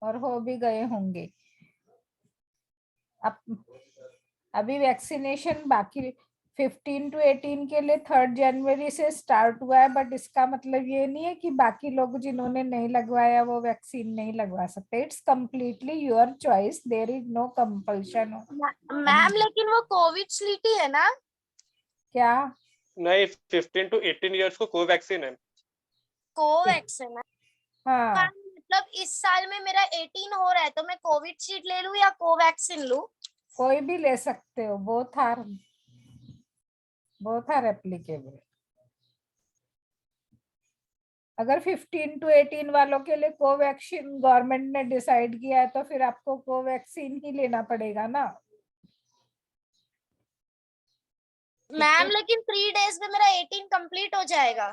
और हो भी गए होंगे। अब अभी वैक्सीनेशन बाकी 15 to 18 के लिए 3 जनवरी से स्टार्ट हुआ है, बट इसका मतलब ये नहीं है कि बाकी लोग जिन्होंने नहीं लगवाया वो वैक्सीन नहीं लगवा सकते। It's completely your choice, there is no compulsion. Ma'am लेकिन वो कोविशील्ड ही है ना? क्या? नहीं, 15 to 18 ईयर्स को कोवैक्सीन है। कोवैक्सीन है। हाँ, मतलब इस साल में मेरा 18 हो रहा है तो मैं कोविशील्ड ले लूं या कोवैक्सीन लूं? कोई भी ले सकते हो, बोथ आर एप्लीकेबल। अगर 15 to 18 वालों के लिए कोवैक्सीन गवर्नमेंट ने डिसाइड किया है तो फिर आपको कोवैक्सीन ही लेना पड़ेगा ना। मैम लेकिन 3 days में मेरा 18 कंप्लीट हो जाएगा।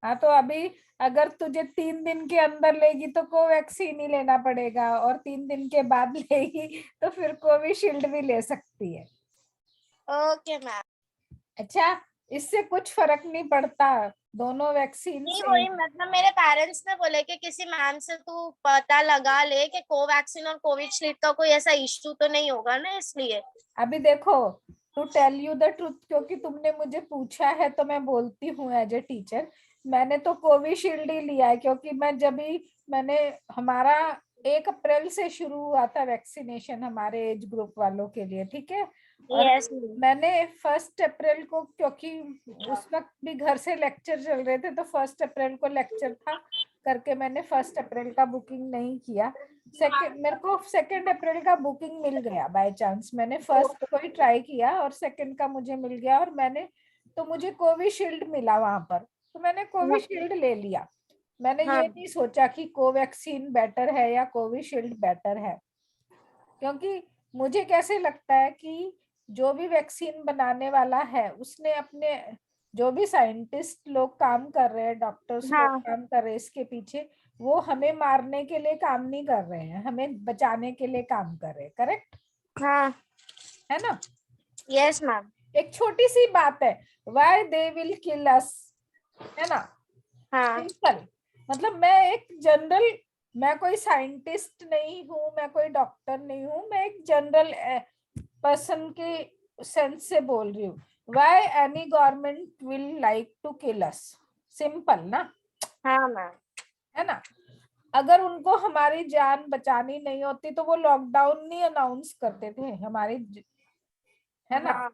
हाँ, तो अभी अगर तुझे 3 दिन के अंदर लेगी तो कोवैक्सीन ही लेना पड़ेगा, और 3 दिन के बाद लेगी तो फिर कोविशील्ड भी ले सकती है। Okay ma'am. अच्छा, इससे कुछ फर्क नहीं पड़ता, दोनों वैक्सीन नहीं से। वही मतलब मेरे पेरेंट्स ने बोले कि किसी मैम से तू पता लगा ले कि कोवैक्सीन और कोविशील्ड का कोई ऐसा इश्यू तो नहीं होगा ना, इसलिए। अभी देखो, to tell you the truth, क्योंकि तुमने मुझे पूछा है तो मैं बोलती हूँ एज ए टीचर, मैंने तो कोविशील्ड ही लिया है, क्योंकि मैंने हमारा 1 अप्रैल से शुरू हुआ था वैक्सीनेशन हमारे एज ग्रुप वालों के लिए, ठीक है। और यस मैंने 1 अप्रैल को, क्योंकि उस वक्त भी घर से लेक्चर चल रहे थे, तो 1 अप्रैल को लेक्चर था करके मैंने 1 अप्रैल का बुकिंग नहीं किया। मेरे को 2 अप्रैल का बुकिंग मिल गया बाय चांस। मैंने फर्स्ट को ही ट्राई किया और सेकंड का मुझे मिल गया, और मुझे कोविशील्ड मिला वहां पर, तो मैंने कोविशील्ड ले लिया। मैंने हाँ। ये नहीं सोचा कि कोवैक्सीन बेटर है या कोविशील्ड बेटर है, क्योंकि मुझे कैसे लगता है कि जो भी वैक्सीन बनाने वाला है उसने अपने, जो भी साइंटिस्ट लोग काम कर रहे हैं, डॉक्टर्स लोग हाँ। काम कर रहे हैं इसके पीछे, वो हमें मारने के लिए काम नहीं कर रहे हैं, हमें बचाने के लिए काम कर रहे हैं। करेक्ट हाँ। है ना? Yes ma'am. एक छोटी सी बात है, व्हाई दे विल किल अस, है ना? हाँ। सिंपल, मतलब मैं कोई साइंटिस्ट नहीं हूँ, मैं कोई डॉक्टर नहीं हूँ, मैं एक जनरल पर्सन के सेंस से बोल रही हूँ। Why any government will like to kill us? Simple ना, हाँ मैम। है ना? अगर उनको हमारी जान बचानी नहीं होती तो वो लॉकडाउन नहीं अनाउंस करते थे है ना? हाँ।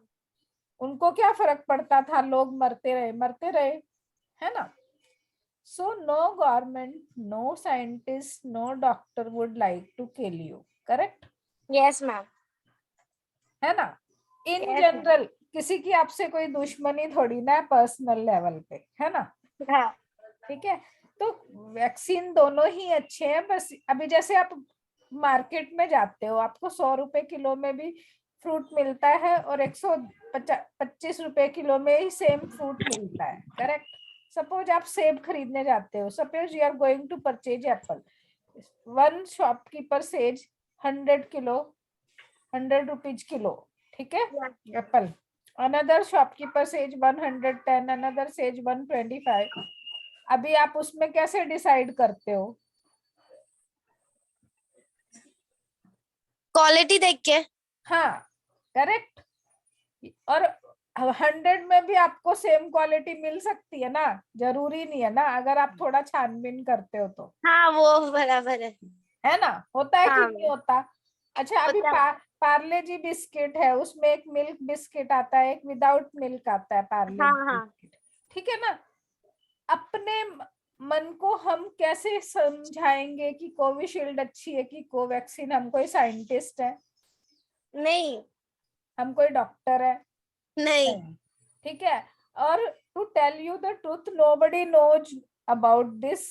उनको क्या फर्क पड़ता था, लोग मरते रहे, है ना? So no government, no scientist, no doctor would like to kill you. Correct? Yes ma'am. है ना? In yes ma'am. जनरल किसी की आपसे कोई दुश्मनी थोड़ी ना है पर्सनल लेवल पे, है ना? हाँ। ठीक है, तो वैक्सीन दोनों ही अच्छे हैं। बस अभी जैसे आप मार्केट में जाते हो, आपको 100 रुपए किलो में भी फ्रूट मिलता है और 125 रुपए किलो में ही सेम फ्रूट मिलता है। करेक्ट? सपोज आप सेब खरीदने जाते हो, suppose you are going to purchase apple, one shopkeeper says 100 kilo, 100 rupees kilo, ठीक है, apple. Another shopkeeper says 110, another says 125। अभी आप उसमें कैसे डिसाइड करते हो? क्वालिटी देख के। हाँ, करेक्ट। और 100 में भी आपको सेम क्वालिटी मिल सकती है ना, जरूरी नहीं है ना, अगर आप थोड़ा छानबीन करते हो तो। हाँ वो बराबर है ना? होता है कि हाँ नहीं होता? अच्छा, अभी होता है। पार्ले जी बिस्किट है, उसमें एक मिल्क बिस्किट आता है, एक विदाउट मिल्क आता है पार्ले हाँ जी हाँ। बिस्किट, ठीक है ना? अपने मन को हम कैसे समझाएंगे कि कोविशील्ड अच्छी है कि कोवैक्सीन? हम कोई साइंटिस्ट है? नहीं। हम कोई डॉक्टर है? नहीं। नहीं, ठीक है। और to tell you the truth, nobody knows about this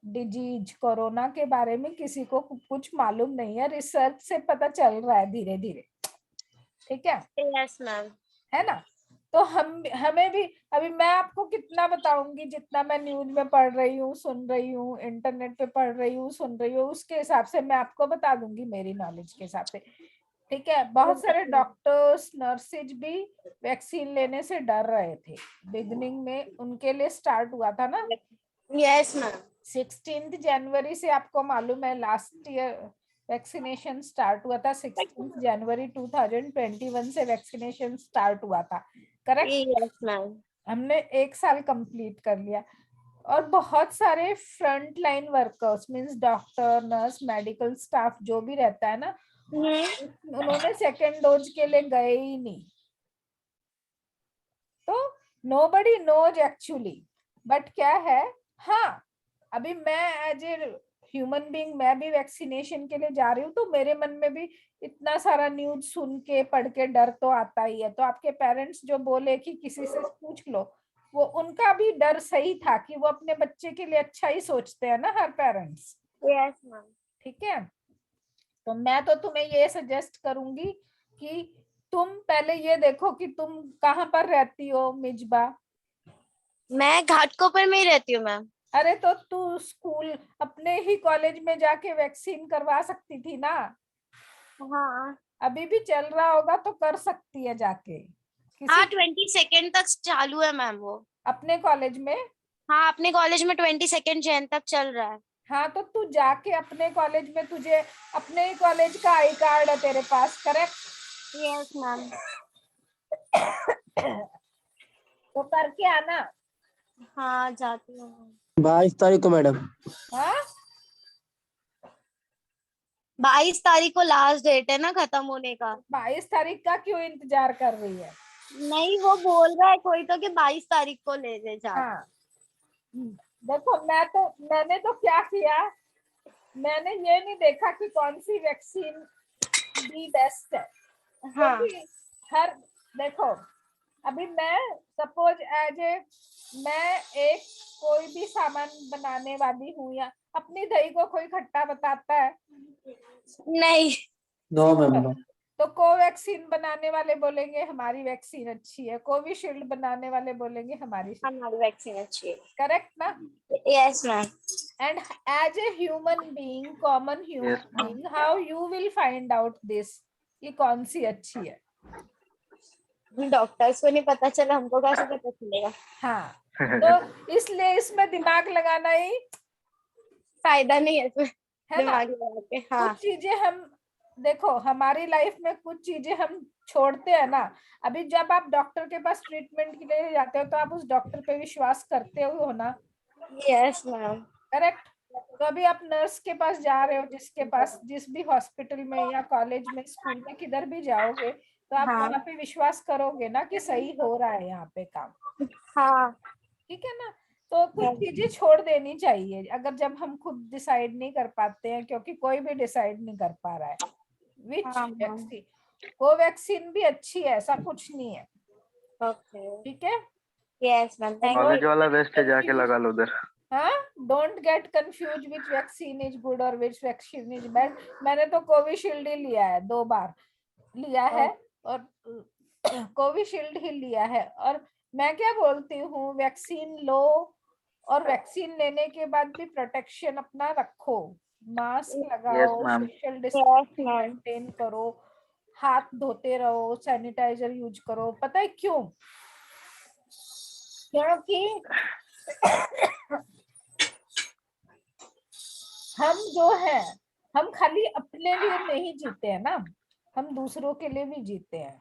disease. Corona के बारे में किसी को कुछ मालूम नहीं है, रिसर्च से पता चल रहा है धीरे धीरे, ठीक है? Yes ma'am. है ना? तो हमें भी, अभी मैं आपको कितना बताऊंगी, जितना मैं न्यूज में पढ़ रही हूँ, सुन रही हूँ, इंटरनेट पे पढ़ रही हूँ, सुन रही हूँ, उसके हिसाब से मैं आपको बता दूंगी, मेरी नॉलेज के हिसाब से, ठीक है? बहुत सारे डॉक्टर्स नर्सेज भी वैक्सीन लेने से डर रहे थे, बिगनिंग में उनके लिए स्टार्ट हुआ था ना, यस मैम। 16 जनवरी से आपको मालूम है लास्ट ईयर वैक्सीनेशन स्टार्ट हुआ था। 16 जनवरी 2021 से वैक्सीनेशन स्टार्ट हुआ था, करेक्ट? Yes ma'am. हमने 1 साल कंप्लीट कर लिया। और बहुत सारे front line workers means doctor, nurse, medical staff जो भी रहता है ना, उन्होंने सेकेंड डोज के लिए गए ही नहीं। तो नोबडी नोज एक्चुअली। बट क्या है, हाँ अभी मैं एज ए ह्यूमन बीइंग मैं भी वैक्सीनेशन के लिए जा रही हूँ, तो मेरे मन में भी इतना सारा न्यूज सुन के पढ़ के डर तो आता ही है। तो आपके पेरेंट्स जो बोले कि किसी से पूछ लो, वो उनका भी डर सही था कि वो अपने बच्चे के लिए अच्छा ही सोचते हैं ना हर पेरेंट्स। Yes ma'am. ठीक है, तो मैं तो तुम्हें ये सजेस्ट करूंगी कि तुम पहले ये देखो कि तुम कहाँ पर रहती हो मिजबा। मैं घाटकोपर में ही रहती हूँ मैम। अरे तो तू स्कूल अपने ही कॉलेज में जाके वैक्सीन करवा सकती थी ना। हाँ। अभी भी चल रहा होगा तो कर सकती है जाके हाँ, किसी 22 तक चालू है मैम वो। अपने कॉलेज में। हाँ, अपने कॉलेज में 22 तक चल रहा है। हाँ तो तू जाके अपने कॉलेज में, तुझे अपने ही कॉलेज का आई कार्ड है तेरे पास, करेक्ट? Yes ma'am. तो करके आना। हाँ, जाती हूँ। 22 तारीख को मैडम। हाँ 22 तारीख को लास्ट डेट है ना खत्म होने का। 22 तारीख का क्यों इंतजार कर रही है? नहीं, वो बोल रहा है कोई तो कि 22 तारीख को ले ले जा। हाँ देखो, मैंने तो क्या किया, मैंने ये नहीं देखा कि कौन सी वैक्सीन दी बेस्ट है, हाँ। क्योंकि हर देखो अभी मैं सपोज एज ए मैं एक कोई भी सामान बनाने वाली हूँ, या अपनी दही को कोई खट्टा बताता है? नहीं। No ma'am no. तो कोवैक्सीन बनाने वाले बोलेंगे हमारी वैक्सीन अच्छी है, कोविशील्ड बनाने वाले बोलेंगे हमारी, हमारी वैक्सीन अच्छी है। करेक्ट ना? Yes ma'am. And as a human being, common human Yes, ma'am. being, how you will find out this कि कौन सी अच्छी है? डॉक्टर्स को नहीं पता चला, हमको कैसे पता चलेगा? हाँ तो इसलिए इसमें दिमाग लगाना ही फायदा नहीं है इसमें है ना। दिमाग लगा के। हाँ। कुछ चीजें हम देखो, हमारी लाइफ में कुछ चीजें हम छोड़ते हैं ना। अभी जब आप डॉक्टर के पास ट्रीटमेंट के लिए जाते हो तो आप उस डॉक्टर पे विश्वास करते हो ना, यस मैम। करेक्ट? तो अभी आप नर्स के पास जा रहे हो, जिसके पास जिस भी हॉस्पिटल में या कॉलेज में स्कूल में किधर भी जाओगे, तो आप हाँ। वहां पे विश्वास करोगे ना कि सही हो रहा है यहाँ पे काम, हाँ। ठीक है ना। तो कुछ चीजें छोड़ देनी चाहिए अगर जब हम खुद डिसाइड नहीं कर पाते हैं, क्योंकि कोई भी डिसाइड नहीं कर पा रहा है विच हाँ। वैक्सीन। कोवैक्सीन भी अच्छी है, ऐसा कुछ नहीं है, ओके। ठीक है? यस मैम, थैंक कॉलेज वाला बेस्ट है, जाके लगा लो उधर। हाँ don't get confuse which vaccine is good और विच वैक्सीन इज बैड। मैंने तो कोविशील्ड ही लिया है, 2 बार लिया है, और कोविशील्ड ही लिया है। और मैं क्या बोलती हूँ, वैक्सीन लो और वैक्सीन लेने के बाद भी प्रोटेक्शन अपना रखो, मास्क Yes, लगाओ, ma'am. Social yes distancing ma'am. Maintain करो, हाथ धोते रहो, सैनिटाइजर यूज करो। पता है क्यों? क्योंकि हम जो है, हम खाली अपने लिए नहीं जीते हैं ना, हम दूसरों के लिए भी जीते हैं,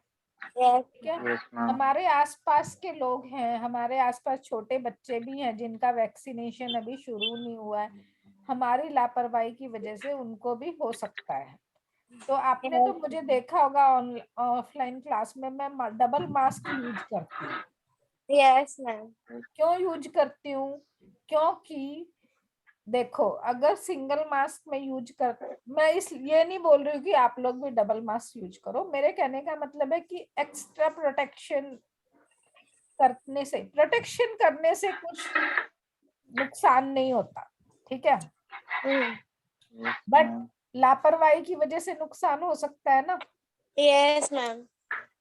यस। ठीक है? Yes, ma'am. हमारे आसपास के लोग हैं, हमारे आसपास छोटे बच्चे भी हैं जिनका वैक्सीनेशन अभी शुरू नहीं हुआ है, हमारी लापरवाही की वजह से उनको भी हो सकता है। तो आपने तो मुझे देखा होगा ऑफलाइन क्लास में मैं डबल मास्क यूज करती हूँ। Yes ma'am. क्यों यूज करती हूँ? क्योंकि देखो अगर सिंगल मास्क में यूज कर, मैं इस ये नहीं बोल रही हूँ कि आप लोग भी डबल मास्क यूज करो, मेरे कहने का मतलब है कि एक्स्ट्रा प्रोटेक्शन करने से कुछ नुकसान नहीं होता, ठीक है? Yes, but ma'am. लापरवाही की वजह से नुकसान हो सकता है ना। Yes ma'am.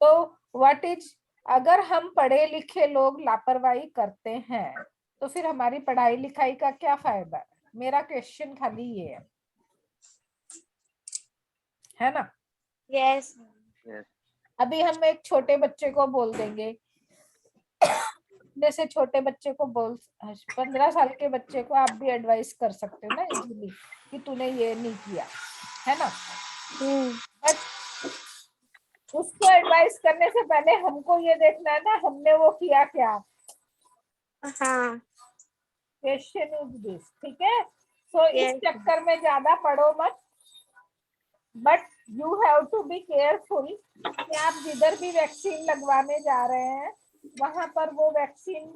तो व्हाट इज, अगर हम पढ़े लिखे लोग लापरवाही करते हैं तो फिर हमारी पढ़ाई लिखाई का क्या फायदा है? मेरा क्वेश्चन खाली ये है ना। यस। Yes. अभी हम एक छोटे बच्चे को बोल देंगे अपने से छोटे बच्चे को 15 साल के बच्चे को आप भी एडवाइस कर सकते हो ना इजीली कि तूने ये नहीं किया, है ना। बट उसको एडवाइस करने से पहले हमको ये देखना है ना हमने वो किया क्या। हाँ क्वेश्चन इज दिस, ठीक है। सो इस Yes. चक्कर में ज्यादा पढ़ो मत, but you have to be careful कि आप जिधर भी वैक्सीन लगवाने जा रहे हैं वहां पर वो वैक्सीन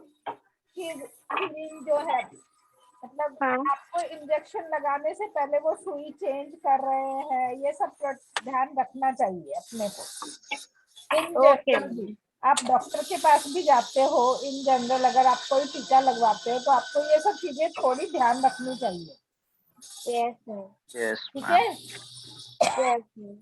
की सिरिंज जो है, मतलब हाँ आपको इंजेक्शन लगाने से पहले वो सुई चेंज कर रहे हैं, ये सब ध्यान रखना चाहिए अपने को। इन जनरल भी आप डॉक्टर के पास भी जाते हो, इन जनरल अगर आप कोई टीका लगवाते हो तो आपको ये सब चीजें थोड़ी ध्यान रखनी चाहिए, यस मैम यस ठीक मैम। है। यस मैम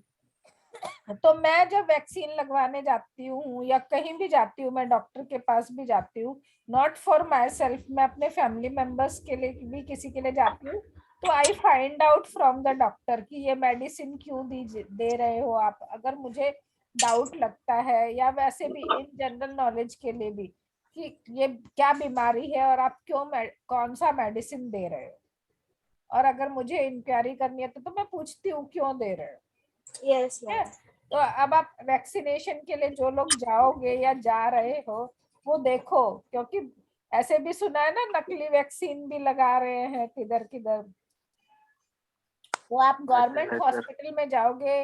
तो मैं जब वैक्सीन लगवाने जाती हूँ या कहीं भी जाती हूँ, मैं डॉक्टर के पास भी जाती हूँ, नॉट फॉर माई सेल्फ, मैं अपने फैमिली मेंबर्स के लिए भी किसी के लिए जाती हूँ, तो I find out from the doctor कि ये मेडिसिन क्यों दे रहे हो आप। अगर मुझे डाउट लगता है या वैसे भी इन जनरल नॉलेज के लिए भी कि ये क्या बीमारी है और आप क्यों कौन सा मेडिसिन दे रहे हो, और अगर मुझे इंक्वायरी करनी है तो मैं पूछती हूँ क्यों दे रहे हो। यस मैम तो अब आप वैक्सीनेशन के लिए जो लोग जाओगे या जा रहे हो वो देखो, क्योंकि ऐसे भी सुना है ना नकली वैक्सीन भी लगा रहे हैं किधर किधर। वो आप गवर्नमेंट सर हॉस्पिटल में जाओगे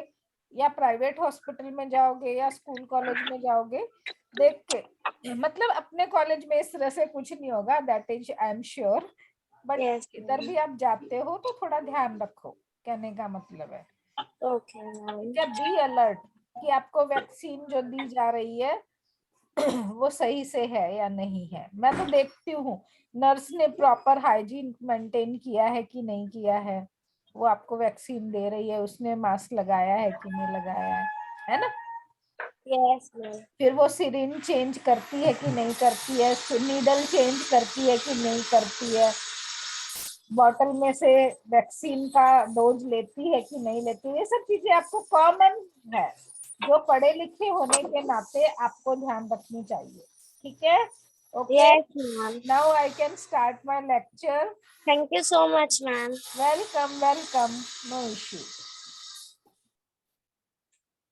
या प्राइवेट हॉस्पिटल में जाओगे या स्कूल कॉलेज में जाओगे, देख के, मतलब अपने कॉलेज में इस तरह से कुछ नहीं होगा, that is I am sure, but Yes, इधर भी आप जाते हो तो थोड़ा ध्यान रखो, कहने का मतलब है। okay मैम क्या बी अलर्ट कि आपको वैक्सीन जो दी जा रही है वो सही से है या नहीं है। मैं तो देखती हूँ नर्स ने प्रॉपर हाइजीन मेंटेन किया है कि नहीं किया है, वो आपको वैक्सीन दे रही है उसने मास्क लगाया है कि नहीं लगाया है ना। यस मैम फिर वो सिरिंज चेंज करती है कि नहीं करती है, नीडल चेंज करती है कि नहीं करती है, बॉटल में से वैक्सीन का डोज लेती है कि नहीं लेती है, ये सब चीजें आपको कॉमन है, जो पढ़े लिखे होने के नाते आपको ध्यान रखनी चाहिए, ठीक है। Okay, yes ma'am now I can start my lecture. Thank you so much ma'am welcome welcome, no issue.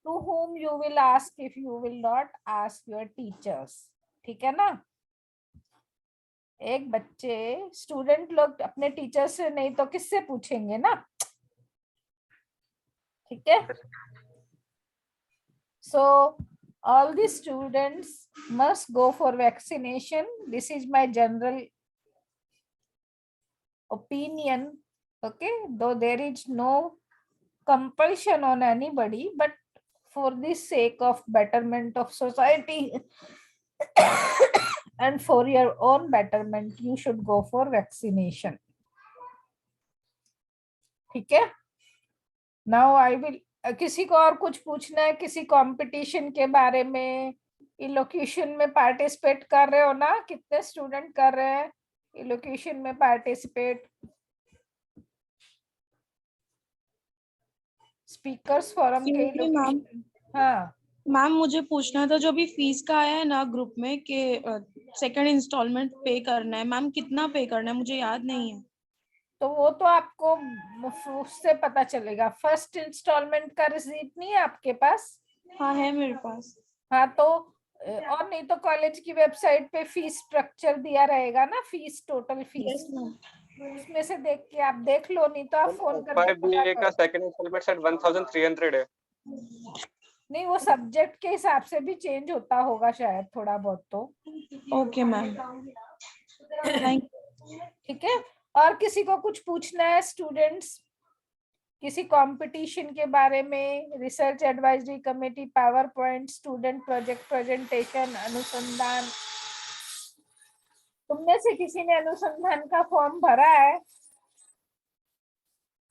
To whom you will ask if you will not ask your teachers, ठीक है ना। एक बच्चे स्टूडेंट लोग अपने teacher से नहीं तो किससे पूछेंगे ना, ठीक है। So all the students must go for vaccination. This is my general opinion, okay, though there is no compulsion on anybody, but for the sake of betterment of society and for your own betterment you should go for vaccination, ठीक है। Now I will किसी को और कुछ पूछना है किसी competition के बारे में, इलोक्यूशन में पार्टिसिपेट कर रहे हो ना, कितने स्टूडेंट कर रहे हैं इलोक्यूशन में पार्टिसिपेट। स्पीकर्स फोरम के मैम हाँ मैम मुझे पूछना था, जो अभी फीस का आया है ना ग्रुप में कि सेकंड इंस्टॉलमेंट पे करना है, मैम कितना पे करना है मुझे याद नहीं है। तो वो तो आपको उससे पता चलेगा, फर्स्ट इंस्टॉलमेंट का रिसीट नहीं है आपके पास। हाँ है मेरे पास। हाँ तो और नहीं तो कॉलेज की वेबसाइट पे फीस स्ट्रक्चर दिया रहेगा ना, fees total fees, yes ma'am उसमें से देख के आप देख लो, नहीं तो आप फोन करके पता FYBA का करो। सेकंड इंस्टॉलमेंट शायद 1300 है। नहीं वो सब्जेक्ट के हिसाब से भी चेंज होता होगा शायद थोड़ा बहुत तो। ओके मैम थैंक ठीक है, और किसी को कुछ पूछना है स्टूडेंट्स किसी कंपटीशन के बारे में, research advisory committee, power point, student project presentation, अनुसंधान, तुमने से किसी ने अनुसंधान का फॉर्म भरा है,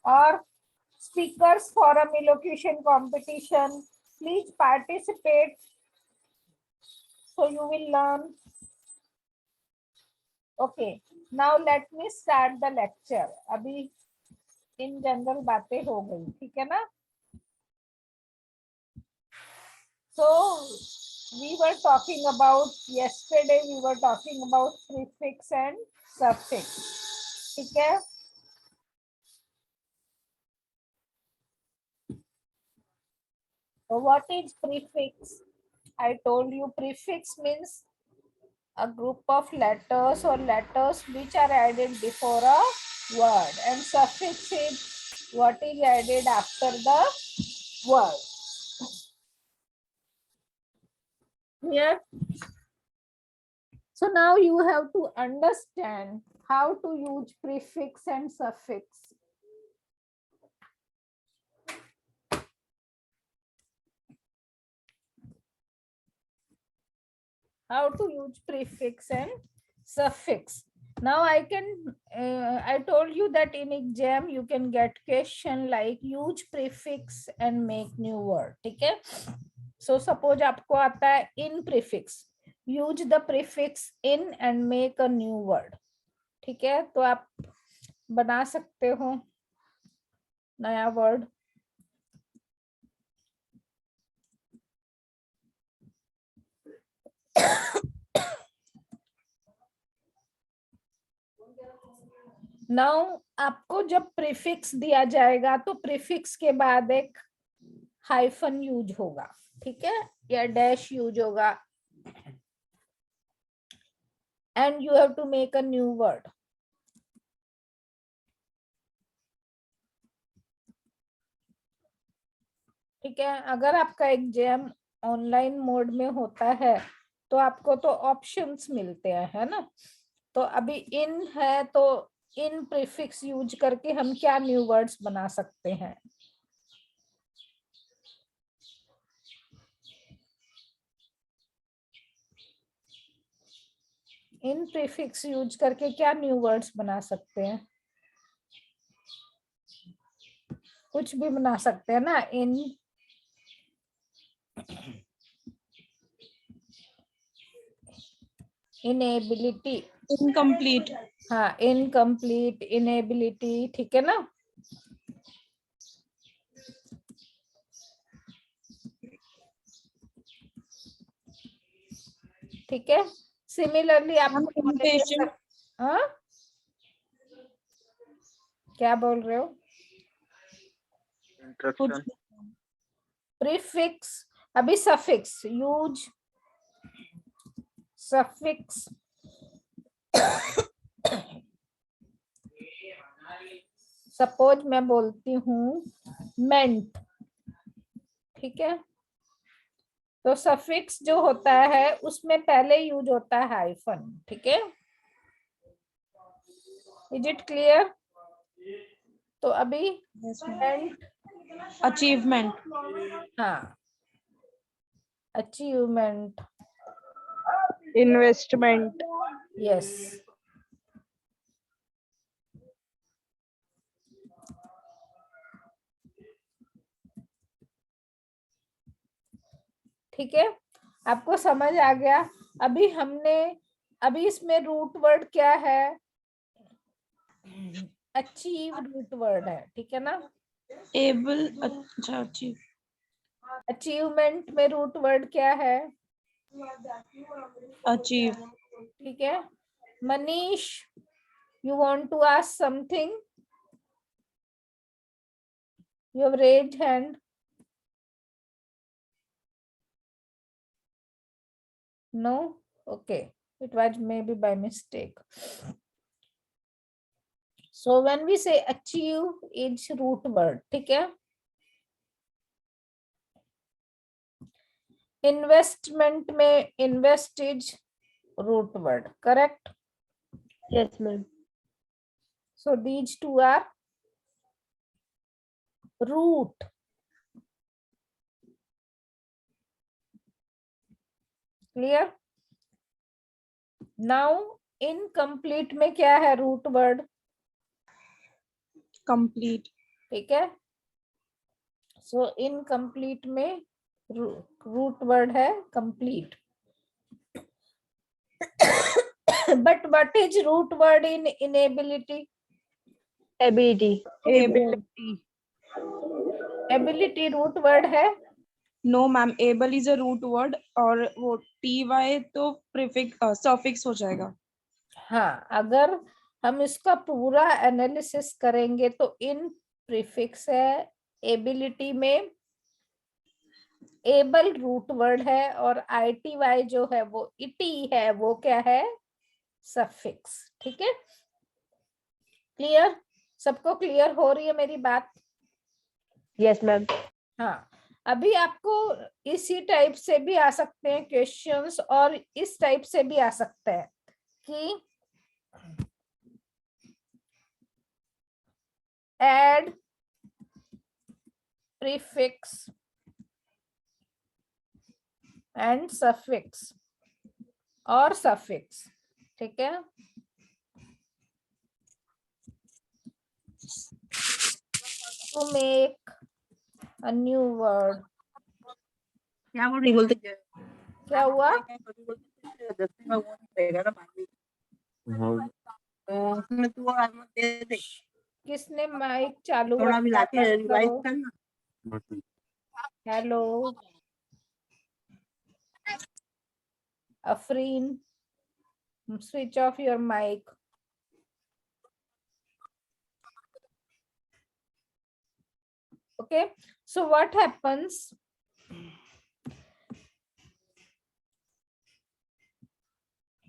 और speakers forum elocution competition, please participate so you will learn. Okay, now let me start the lecture. अभी इन जनरल बातें हो गई, ठीक है ना। So we were talking about yesterday, we were talking about prefix and suffix. ठीक है? So what is prefix? I told you prefix means a group of letters or letters which are added before a word, and suffix is what is added after the word. Clear? So now you have to understand how to use prefix and suffix. How to use prefix and suffix. Now I told you that in exam you can get question like use prefix and make new word. ठीक है? So suppose आपको आता है in prefix, use the prefix in and make a new word. ठीक है? तो आप बना सकते हो नया वर्ड. नाउ आपको जब प्रीफिक्स दिया जाएगा तो प्रीफिक्स के बाद एक हाइफन यूज होगा. ठीक है? या डैश यूज होगा. And you have to make a new word. ठीक है? अगर आपका एग्जाम ऑनलाइन मोड में होता है तो आपको तो ऑप्शंस मिलते हैं, है ना? तो अभी इन है तो इन प्रीफिक्स यूज करके हम क्या न्यू वर्ड्स बना सकते हैं? इन प्रीफिक्स यूज करके क्या न्यू वर्ड्स बना सकते हैं? कुछ भी बना सकते हैं ना. Inability, incomplete. हाँ, इनकम्प्लीट, इनएबिलिटी. ठीक है ना? ठीक है? सिमिलरली आप हाँ क्या बोल रहे हो? इंस्ट्रक्शन. प्रीफिक्स. अभी सफिक्स यूज सफिक्स. सपोज मैं बोलती हूँ मेंट. ठीक है? तो सफिक्स जो होता है उसमें पहले यूज होता है हाइफन. ठीक है? Is it clear? तो अभी मेंट, अचीवमेंट. हाँ, अचीवमेंट, इन्वेस्टमेंट. यस. ठीक है? आपको समझ आ गया? अभी इसमें रूट वर्ड क्या है? अचीव रूट वर्ड है. ठीक है ना? एबल. अच्छा, अचीव. अचीवमेंट में रूट वर्ड क्या है? अचीव. ठीक है? Manish, you want to ask something? You have raised hand. No? Okay. It was maybe by mistake. So when we say achieve, it's root word. ठीक है? Investment में invest is root word. Correct? Yes, ma'am. So these two are root. Clear? Now incomplete में क्या है root word? Complete. ठीक है? So incomplete में root word है complete. But what is root word in inability? Ability. Ability. Ability root word है no ma'am, able is a root word और वो ty तो प्रीफिक्स सफिक्स हो जाएगा। हाँ, अगर हम इसका पूरा एनालिसिस करेंगे तो इन प्रीफिक्स है, एबिलिटी में एबल रूट वर्ड है, और ITY जो है वो इटी है, वो क्या है, सफिक्स। ठीक है, क्लियर? सबको क्लियर हो रही है मेरी बात? Yes, ma'am. हाँ, अभी आपको इसी टाइप से भी आ सकते हैं क्वेश्चंस, और इस टाइप से भी आ सकते हैं कि एड प्रीफिक्स एंड सफिक्स और सफिक्स। ठीक है, to make a new word। क्या बोल रही बोलते क्या हुआ? उसमें तू और आजमत दे दे किसने माइक चालू थोड़ा भी रखा? लाके बंद रिवाइज करो। करना। Hello Afreen, switch off your mic। Okay, so what happens?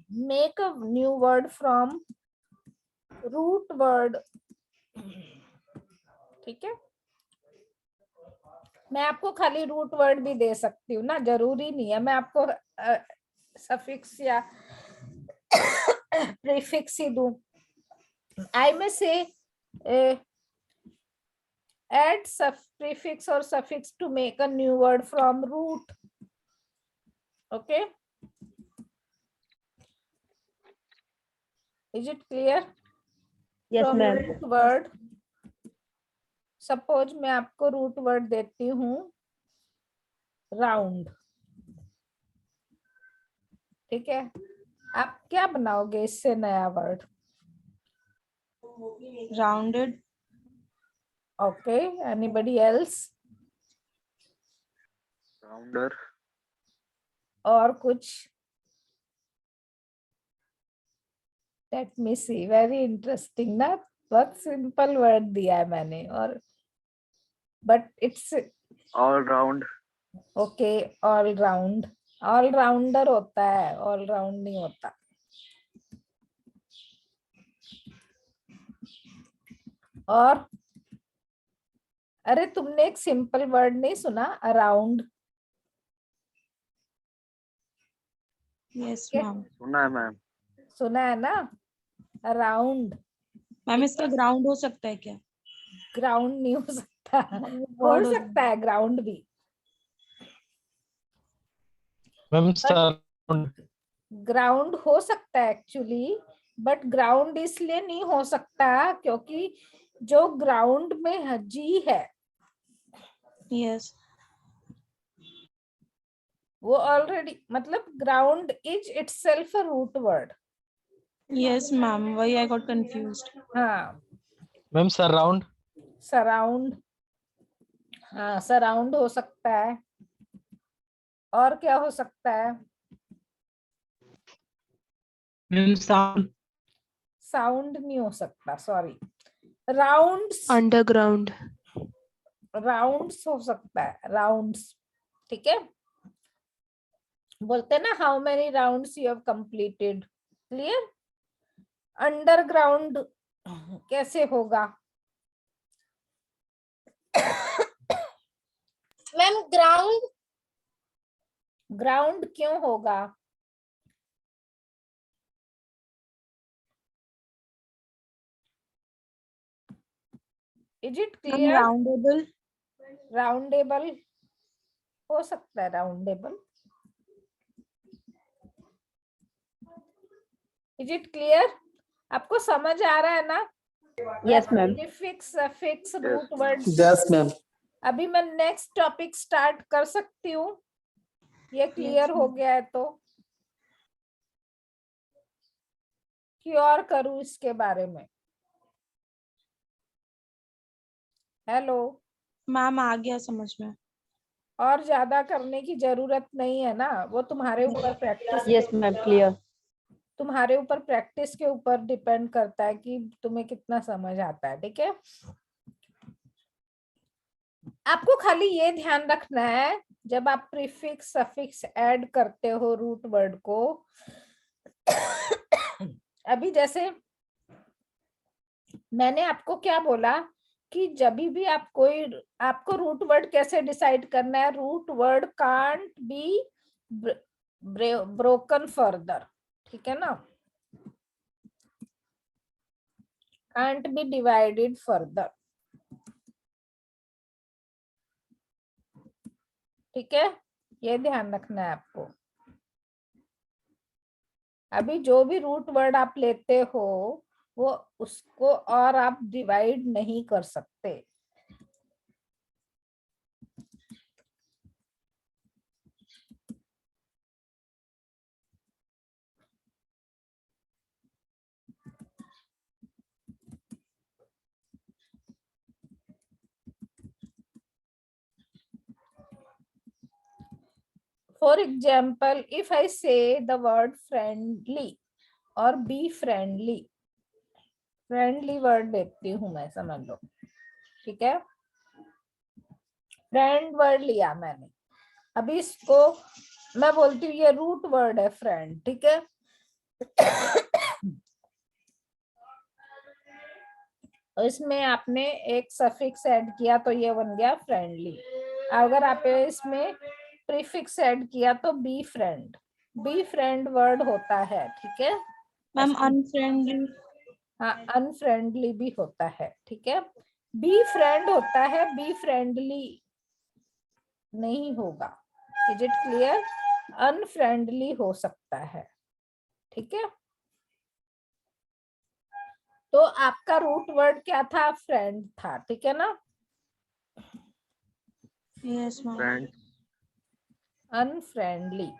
Make a new word from root word। ठीक है, मैं आपको खाली रूट वर्ड भी दे सकती हूँ ना, जरूरी नहीं है मैं आपको सफिक्स या प्रीफिक्स ही दूं। आई में से add prefix or suffix to make a new word from root। Okay, is it clear? Yes, From ma'am. root word, suppose मैं आपको रूट वर्ड देती हूँ राउंड। ठीक है, आप क्या बनाओगे इससे नया word? Rounded. Okay, anybody else? Rounder. और कुछ? लेट मी सी, वेरी इंटरेस्टिंग ना, बहुत सिंपल वर्ड दिया है मैंने, और but it's all round. Okay, all round. All rounder होता है, ऑल राउंड नहीं होता। और अरे तुमने एक सिंपल वर्ड नहीं सुना, अराउंड? यस क्या? मैम। सुना है मैम। सुना है ना, अराउंड। मैम इसका ग्राउंड हो सकता है क्या? ग्राउंड नहीं हो सकता, हो वर्ड हो सकता है ग्राउंड भी। मैम ग्राउंड हो सकता है एक्चुअली, बट ग्राउंड इसलिए नहीं हो सकता क्योंकि जो ग्राउंड में जी है यस। वो ऑलरेडी, मतलब ground is itself a root word. Yes ma'am, वही आई गॉट कंफ्यूज्ड। हाँ, मैम सराउंड। सराउंड, हाँ सराउंड हो सकता है। और क्या हो सकता है? Ma'am sound. साउंड नहीं हो सकता, सॉरी। Rounds, Underground. राउंड्स हो सकता है, राउंड्स। ठीक है, बोलते हैं ना how many rounds you have completed. Clear? Underground कैसे होगा? Ma'am ground. ग्राउंड क्यों होगा? Is it clear? Roundable. Roundable हो सकता है, राउंडेबल। Is it clear? आपको समझ आ रहा है ना? Yes, ma'am. Prefix, suffix, root word. Yes ma'am. अभी मैं नेक्स्ट टॉपिक स्टार्ट कर सकती हूँ? ये क्लियर हो गया है तो कि और करूँ इसके बारे में? हेलो मैम आ गया समझ में। और ज्यादा करने की जरूरत नहीं है ना, वो तुम्हारे ऊपर प्रैक्टिस Yes, ma'am. Clear. तुम्हारे ऊपर प्रैक्टिस के ऊपर डिपेंड करता है कि तुम्हें कितना समझ आता है। ठीक है, आपको खाली ये ध्यान रखना है जब आप प्रीफिक्स सफिक्स ऐड करते हो रूट वर्ड को, अभी जैसे मैंने आपको क्या बोला कि जब भी आप कोई, आपको रूट वर्ड कैसे डिसाइड करना है, root word can't be broken further, ठीक है ना, कांट बी डिवाइडेड फर्दर, ठीक है, ये ध्यान रखना है आपको। अभी जो भी रूट वर्ड आप लेते हो वो उसको और आप डिवाइड नहीं कर सकते। For example, if I say the word friendly और be friendly, फ्रेंडली वर्ड देती हूं मैं, समझ लो, ठीक है, फ्रेंड वर्ड लिया मैंने, अभी इसको मैं बोलती हूँ ये रूट वर्ड है फ्रेंड, ठीक है, और इसमें आपने एक सफिक्स ऐड किया तो ये बन गया फ्रेंडली। अगर आप इसमें प्रीफिक्स ऐड किया तो बी फ्रेंड वर्ड होता है, ठीक है मैम अनफ्रेंडली, हाँ, अनफ्रेंडली भी होता है, ठीक है, बी फ्रेंड होता है, बी फ्रेंडली नहीं होगा। Is it clear? अनफ्रेंडली हो सकता है, ठीक है। तो आपका रूट वर्ड क्या था? फ्रेंड था, ठीक है ना। यस मैम, फ्रेंड, अनफ्रेंडली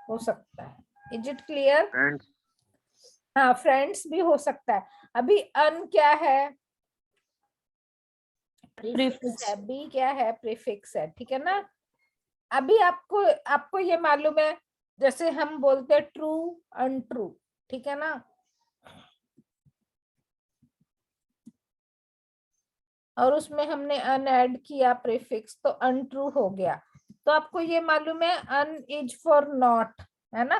हो सकता है। Is it clear? फ्रेंड, हाँ, फ्रेंड्स भी हो सकता है। अभी अन क्या है? प्रीफिक्स है। बी क्या है? प्रीफिक्स है, ठीक है ना। अभी आपको ये मालूम है, जैसे हम बोलते हैं ट्रू अनट्रू, ठीक है ना, और उसमें हमने अन ऐड किया प्रीफिक्स तो अनट्रू हो गया। तो आपको ये मालूम है अन इज फॉर नॉट, है ना।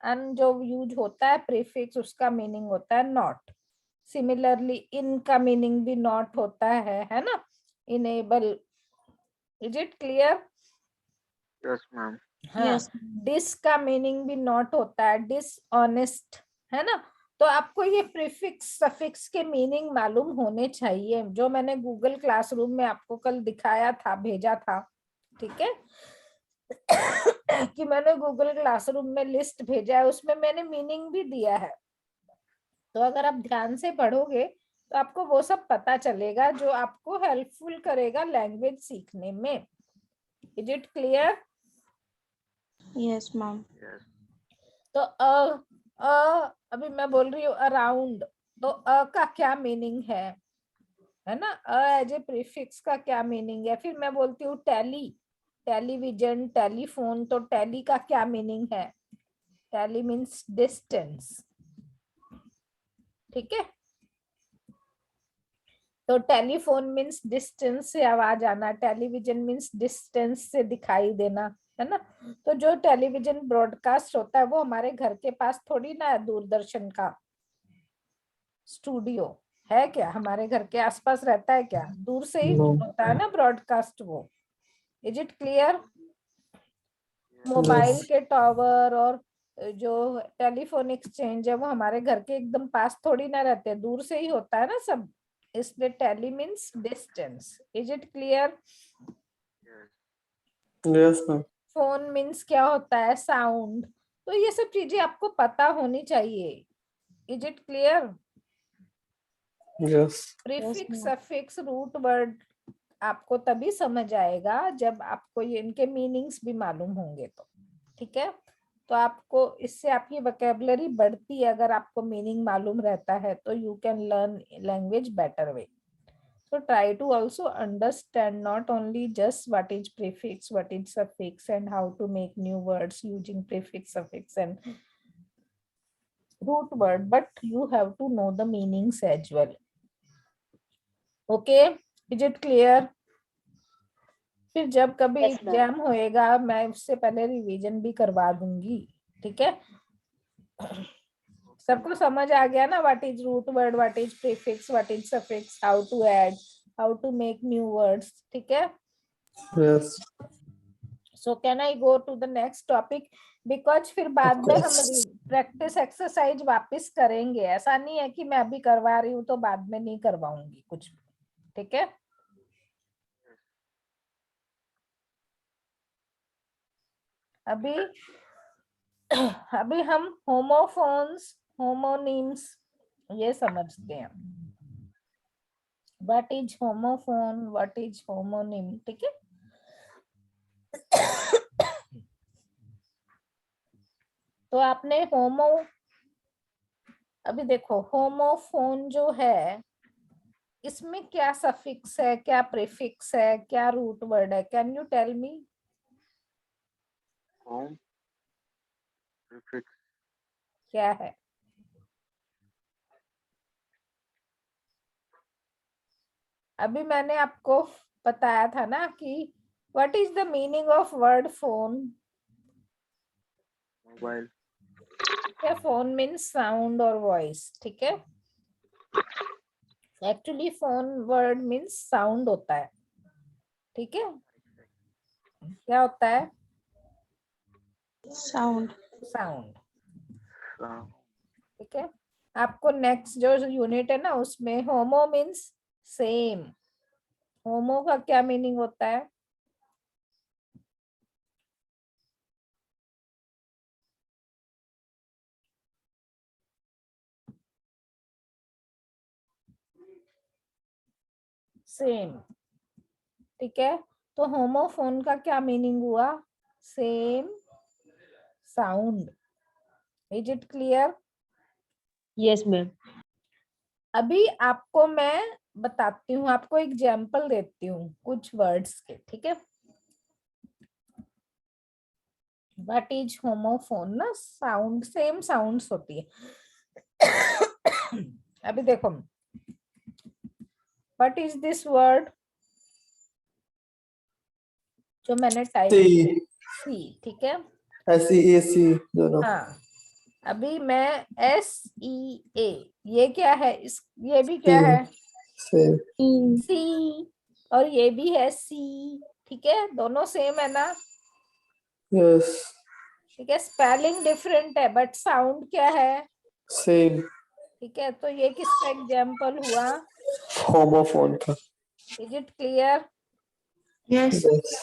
अन जो यूज होता है प्रीफिक्स उसका मीनिंग होता है नॉट। सिमिलरली इन का मीनिंग भी नॉट होता है ना, enable. Is it clear? Yes ma'am, हाँ, यस डिस का मीनिंग भी नॉट होता है, डिसऑनेस्ट, है ना। तो आपको ये प्रीफिक्स सफिक्स के मीनिंग मालूम होने चाहिए, जो मैंने गूगल क्लासरूम में आपको कल दिखाया था, भेजा था, ठीक है कि मैंने गूगल क्लासरूम में लिस्ट भेजा है, उसमें मैंने मीनिंग भी दिया है। तो अगर आप ध्यान से पढ़ोगे तो आपको वो सब पता चलेगा जो आपको हेल्पफुल करेगा लैंग्वेज सीखने में। Is it clear? Yes ma'am, yes, तो अभी मैं बोल रही हूँ अराउंड, तो का क्या मीनिंग है ना। एज ए प्रीफिक्स का क्या मीनिंग है? फिर मैं बोलती हूँ टेलीविजन, टेलीफोन, तो टेली का क्या मीनिंग है? टेली मीन्स डिस्टेंस, ठीक है। तो टेलीफोन मीन्स डिस्टेंस से आवाज आना, टेलीविजन मीन्स डिस्टेंस से दिखाई देना, है ना। तो जो टेलीविजन ब्रॉडकास्ट होता है वो हमारे घर के पास थोड़ी ना है, दूरदर्शन का स्टूडियो है क्या हमारे घर के आसपास रहता है क्या? दूर से ही No. होता है ना ब्रॉडकास्ट वो। Is it clear? मोबाइल के टावर और जो टेलीफोन एक्सचेंज है वो हमारे घर के एकदम पास थोड़ी ना रहते, दूर से ही होता है ना सब, इसलिए tele means distance. Is it clear? Yes ma'am. Phone means क्या होता है? साउंड। तो ये सब चीजें आपको पता होनी चाहिए। Is it clear? Yes. Prefix ma'am. Suffix root word आपको तभी समझ आएगा जब आपको ये इनके मीनिंग्स भी मालूम होंगे तो, ठीक है। तो आपको इससे आपकी वोकैबुलरी बढ़ती है, अगर आपको मीनिंग मालूम रहता है तो you can learn language better way. So try to also understand not only just what is prefix, what is suffix, and how to make new words using prefix, suffix, and root word, but you have to know the meanings as well. Okay, is it clear? फिर जब कभी Yes, ma'am. Exam होएगा मैं उससे पहले revision भी करवा दूंगी, ठीक है? सबको समझ आ गया ना, what is root word, what is prefix, what is suffix, how to add, how to make new words, ठीक है? Yes. So can I go to the next topic, because फिर बाद में हम प्रैक्टिस एक्सरसाइज वापस करेंगे, ऐसा नहीं है कि मैं अभी करवा रही हूँ तो बाद में नहीं करवाऊंगी कुछ भी, ठीक है? अभी हम होमोफोन्स, होमोनिम्स ये समझते हैं, what is homophone, what is homonym, ठीक है? तो आपने अभी देखो होमोफोन जो है इसमें क्या सफिक्स है, क्या प्रीफिक्स है, क्या रूट वर्ड है, can you tell me? Home. Prefix. क्या है? अभी मैंने आपको बताया था ना कि what is the meaning of word phone? Mobile. क्या फोन मीन्स साउंड और वॉइस, ठीक है? Actually phone word means sound होता है, ठीक है? क्या होता है? साउंड। Sound, Sound. ठीक है? आपको नेक्स्ट जो यूनिट है ना उसमें होमो मीन्स सेम, होमो का क्या मीनिंग होता है? सेम, ठीक है? तो होमोफोन का क्या मीनिंग हुआ? Same sound. Is it clear? Yes, ma'am. अभी आपको मैं बताती हूँ, आपको एग्जाम्पल देती हूँ कुछ वर्ड्स के, ठीक है? व्हाट इज होमोफोन ना, साउंड, सेम साउंड्स होती है। अभी देखो, व्हाट इज दिस वर्ड जो मैंने टाइप, C. सी, ठीक है? SEAC दोनों. हाँ, अभी मैं SEA, ये क्या है? ये भी क्या है? Same. सी, और ये भी है सी, ठीक है? दोनों सेम है ना? Yes. ठीक है, स्पेलिंग डिफरेंट है बट साउंड क्या है? Same. ठीक है, तो ये किसका एग्जाम्पल हुआ? Homophone का. Is it clear? Yes. Yes.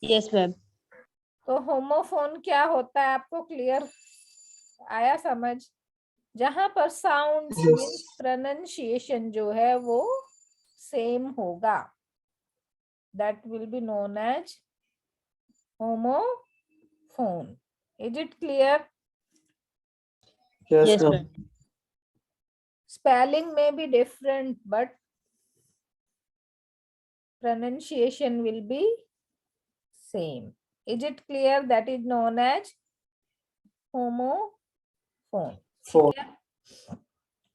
Yes, ma'am. तो होमोफोन क्या होता है, आपको क्लियर आया समझ? जहां पर साउंड Yes. प्रोनाउंसिएशन जो है वो सेम होगा, that will be known as homophone. Is it clear? Yes, Yes, ma'am. ma'am. Spelling may be different, but pronunciation will be same. Is it clear? That is known as homophone. Phone. ठीक है?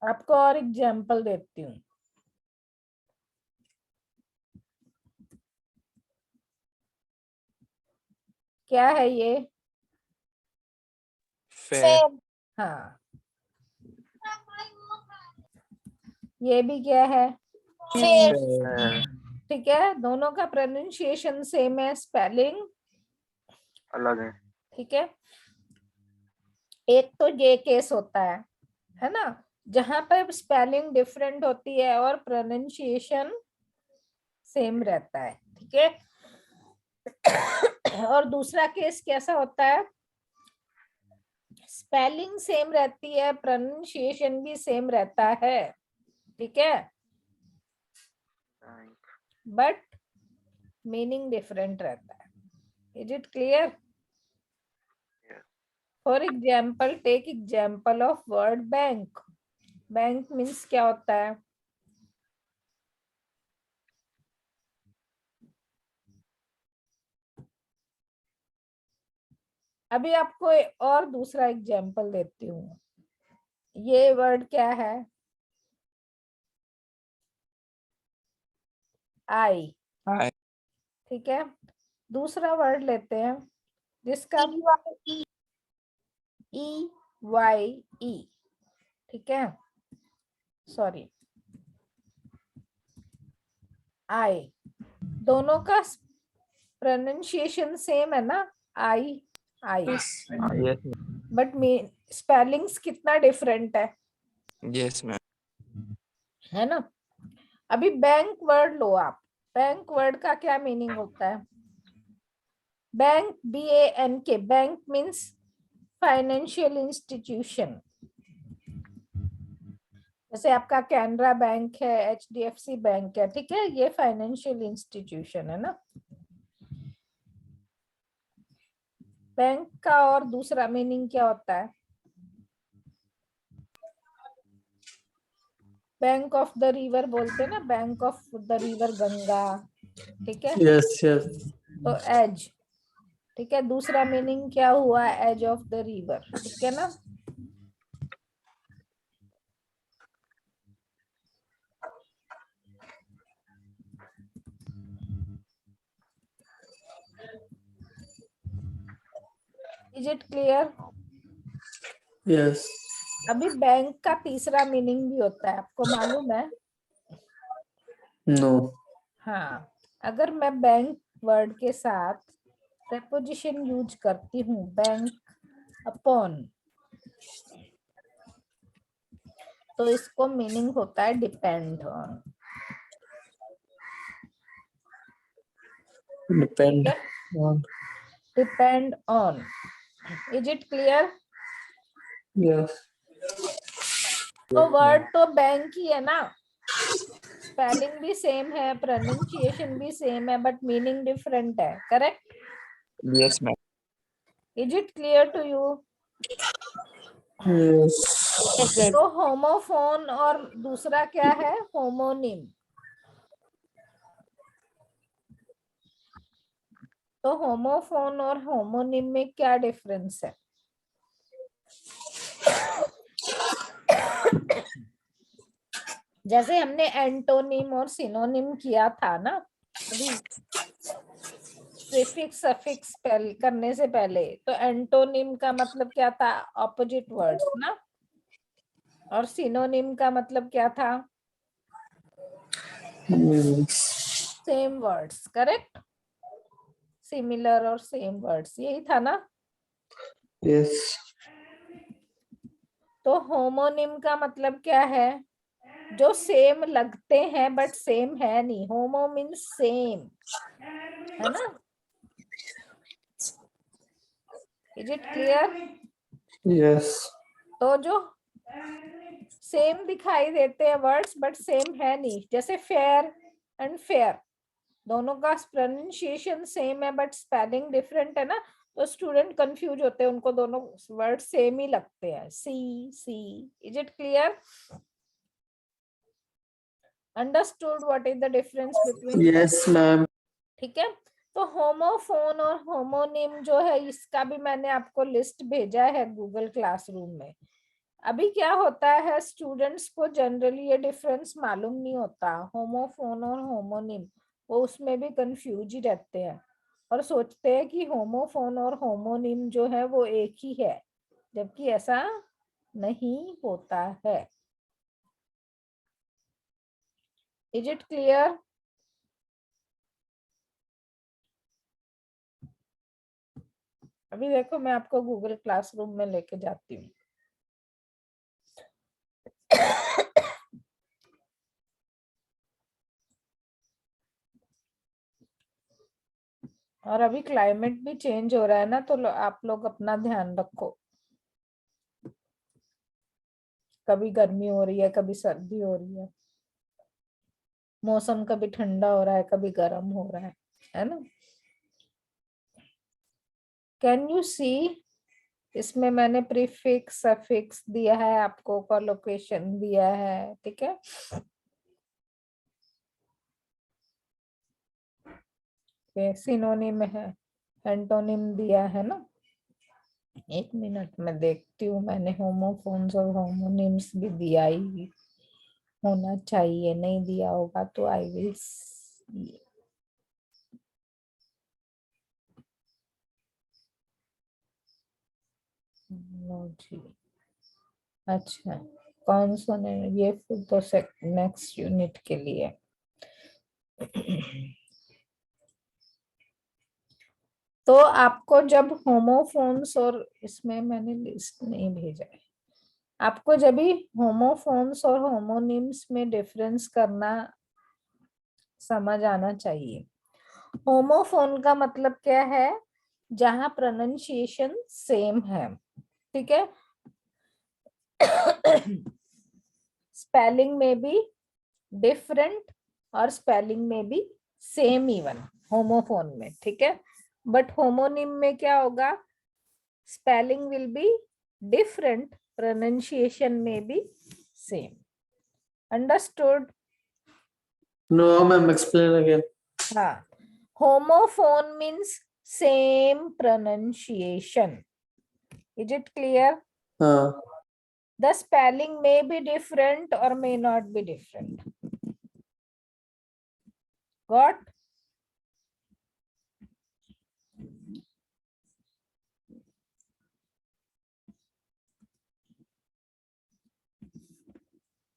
आपको और example देती हूँ। क्या है ये? Fair. हाँ, ये भी क्या है? फिर ठीक है, दोनों का प्रोनाउंसिएशन सेम है, स्पेलिंग अलग है. ठीक है? एक तो ये केस होता है ना, जहां पर स्पेलिंग डिफरेंट होती है और प्रोनाउंसिएशन सेम रहता है, ठीक है? और दूसरा केस कैसा होता है? स्पेलिंग सेम रहती है, प्रोनाउंसिएशन भी सेम रहता है, ठीक है? बट मीनिंग डिफरेंट रहता है। Is it clear? For example, take example of word bank. Bank means क्या होता है? अभी आपको और दूसरा एग्जाम्पल देती हूँ। ये वर्ड क्या है? आई। ठीक है, दूसरा वर्ड लेते हैं जिसका EYE। ठीक है, सॉरी, आई। दोनों का प्रोनाउंसिएशन सेम है ना? आई आई, Yes, बट स्पेलिंग्स कितना डिफरेंट है, yes, ma'am. है ना? अभी बैंक वर्ड लो आप। बैंक वर्ड का क्या मीनिंग होता है? Bank, BANK, bank means financial institution. जैसे आपका कैनरा बैंक है, HDFC बैंक है, ठीक है, ये फाइनेंशियल इंस्टीट्यूशन है ना। बैंक का और दूसरा मीनिंग क्या होता है? बैंक ऑफ द रिवर बोलते हैं ना, bank of the river Ganga. ठीक है, Yes, yes. तो एज। ठीक है, दूसरा मीनिंग क्या हुआ? Edge of the river. ठीक है ना? Is it clear? Yes. अभी बैंक का तीसरा मीनिंग भी होता है, आपको मालूम है? No. हाँ, अगर मैं बैंक वर्ड के साथ प्रेपोजिशन यूज करती हूँ, बैंक अपॉन, तो इसको मीनिंग होता है depend on. Depend on. Depend on. Is it clear? Yes. तो वर्ड तो बैंक ही है ना, स्पेलिंग भी सेम है, प्रोनाउंसिएशन भी सेम है, बट मीनिंग डिफरेंट है, correct? Yes, ma'am. Is it clear to you? Yes. Yes, ma'am. तो होमोफोन और दूसरा क्या है? होमोनिम। तो होमोफोन और होमोनिम में क्या डिफरेंस है? जैसे हमने एंटोनिम और सिनोनिम किया था ना अभी, प्रीफिक्स सफिक्स करने से पहले, तो एंटोनिम का मतलब क्या था? ऑपोजिट वर्ड्स ना। और सिनोनिम का मतलब क्या था? Means. Same words, correct? Similar और सेम वर्ड्स, यही था ना? Yes. तो होमोनिम का मतलब क्या है? जो सेम लगते हैं बट सेम है नहीं। होमो मीन्स सेम, है ना? Is it clear? Yes. तो जो सेम दिखाई देते हैं वर्ड्स बट सेम है नहीं, जैसे फेयर एंड फेयर, दोनों का प्रोनाउंसिएशन सेम है बट स्पेलिंग डिफरेंट है ना, तो स्टूडेंट कंफ्यूज होते हैं, उनको दोनों वर्ड सेम ही लगते हैं, see see. Is it clear? Understood what is the difference between? Yes, ma'am. ठीक है, तो होमोफोन और होमोनिम जो है, इसका भी मैंने आपको लिस्ट भेजा है गूगल क्लासरूम में। अभी क्या होता है, स्टूडेंट्स को जनरली ये डिफरेंस मालूम नहीं होता, होमोफोन और होमोनिम, वो उसमें भी कंफ्यूज ही रहते हैं और सोचते हैं कि होमोफोन और होमोनिम जो है वो एक ही है, जबकि ऐसा नहीं होता है। Is it clear? अभी देखो, मैं आपको गूगल क्लासरूम में लेके जाती हूँ। और अभी क्लाइमेट भी चेंज हो रहा है ना, तो आप लोग अपना ध्यान रखो। कभी गर्मी हो रही है, कभी सर्दी हो रही है, मौसम कभी ठंडा हो रहा है, कभी गर्म हो रहा है ना? Can you see? इसमें मैंने प्रीफिक्स सफिक्स दिया है, आपको कोलोकेशन दिया है, ठीक है? सिनोनिम है, एंटोनिम दिया है ना। एक मिनट में देखती हूँ, मैंने होमोफोन्स और होमोनिम्स भी दिया ही होना चाहिए, नहीं दिया होगा तो आई विल सी। जी अच्छा, कौन सा नहीं, ये फिर तो नेक्स्ट यूनिट के लिए। तो आपको जब होमोफोन्स और इसमें मैंने लिस्ट नहीं भेजा है, आपको जब भी होमोफोन्स और होमोनिम्स में डिफरेंस करना समझ आना चाहिए। होमोफोन का मतलब क्या है, जहां प्रोनाउंसिएशन सेम है, ठीक है। स्पेलिंग में भी डिफरेंट और स्पेलिंग में भी सेम इवन होमोफोन में, ठीक है। बट होमोनिम में क्या होगा, spelling will be different, pronunciation में भी same. Understood? No, ma'am. Explain again. हाँ, homophone means same pronunciation. Is it clear? The spelling may be different or may not be different. Got?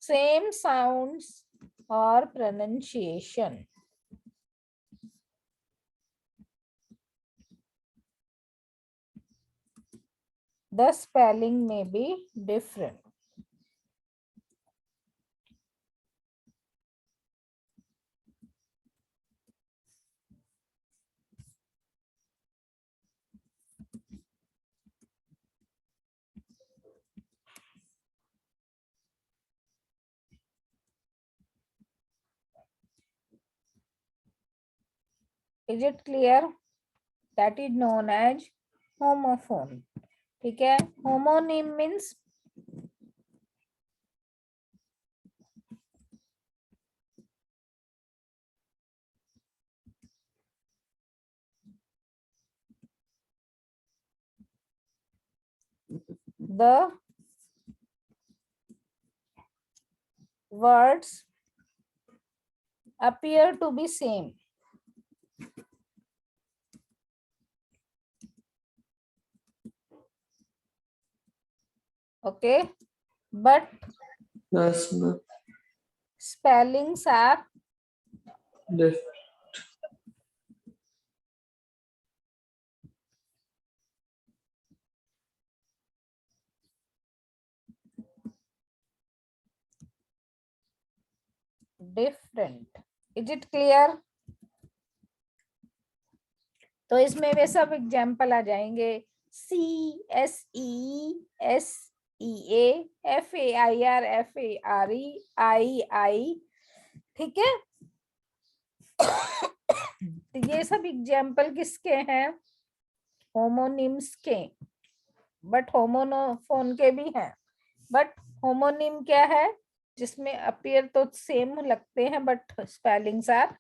Same sounds or pronunciation. The spelling may be different. Is it clear? That is known as homophone. ठीक है। Homonym means the words appear to be same. Okay, but Yes, ma'am. spellings are different. Is it clear? तो इसमें वे सब example आ जाएंगे, CSE, SEA, FAIR, FARE, II, ठीक है। तो ये सब एग्जाम्पल किसके हैं, होमोनिम्स के, बट होमोफोन के भी हैं। बट होमोनिम क्या है, जिसमें अपीयर तो सेम लगते हैं but spellings are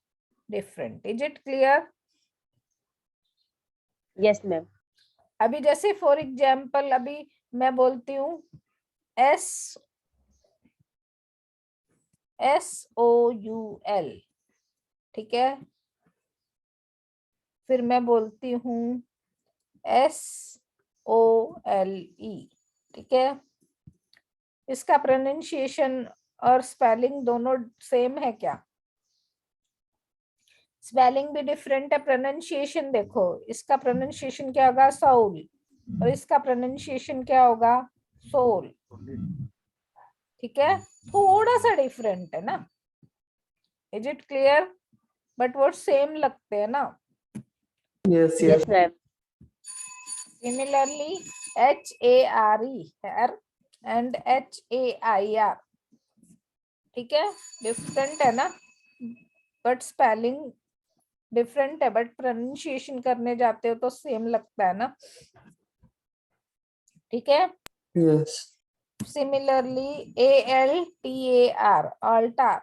different. Is it clear? Yes, ma'am. अभी जैसे फॉर एग्जाम्पल अभी मैं बोलती हूँ SOUL, ठीक है। फिर मैं बोलती हूँ SOLE, ठीक है। इसका प्रोनाउंसिएशन और स्पेलिंग दोनों सेम है क्या? स्पेलिंग भी डिफरेंट है, प्रोनाउंसिएशन देखो, इसका प्रोनाउंसिएशन क्या होगा, साउल, और इसका प्रोनाउंसिएशन क्या होगा, सोल, ठीक है। थोड़ा सा डिफरेंट है ना। Is it clear? बट वो सेम लगते हैं ना। Yes, yes. Yes, ma'am. Similarly, HARE, hair, and HAIR, ठीक है, डिफरेंट है ना, बट स्पेलिंग डिफरेंट है, बट प्रोनाउंसिएशन करने जाते हो तो सेम लगता है ना, ठीक है। Yes. सिमिलरली ALTAR, अल्टार,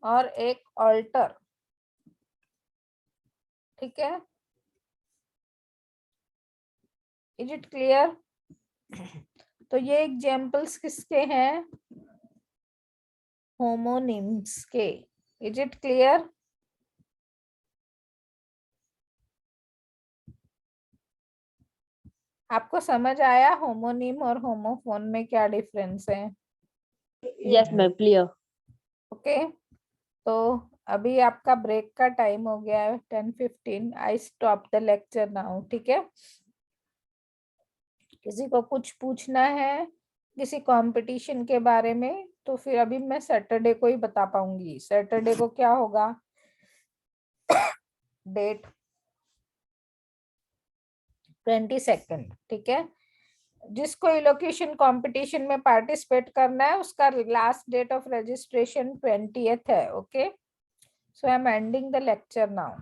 और एक अल्टर, ठीक है। Is it clear? तो ये एग्जाम्पल्स किसके हैं? होमोनिम्स के। Is it clear? आपको समझ आया होमोनिम और होमोफोन में क्या डिफरेंस है? Yes, ma'am. Clear. ओके, तो अभी आपका ब्रेक का टाइम हो गया है 10:15. I stop the lecture now. ठीक है, किसी को कुछ पूछना है किसी कंपटीशन के बारे में तो फिर अभी मैं सैटरडे को ही बता पाऊंगी. सैटरडे को क्या होगा? डेट 22. ठीक है, जिसको इलोक्यूशन कंपटीशन में पार्टिसिपेट करना है उसका last date of registration 20th है. Okay, so I am ending the lecture now.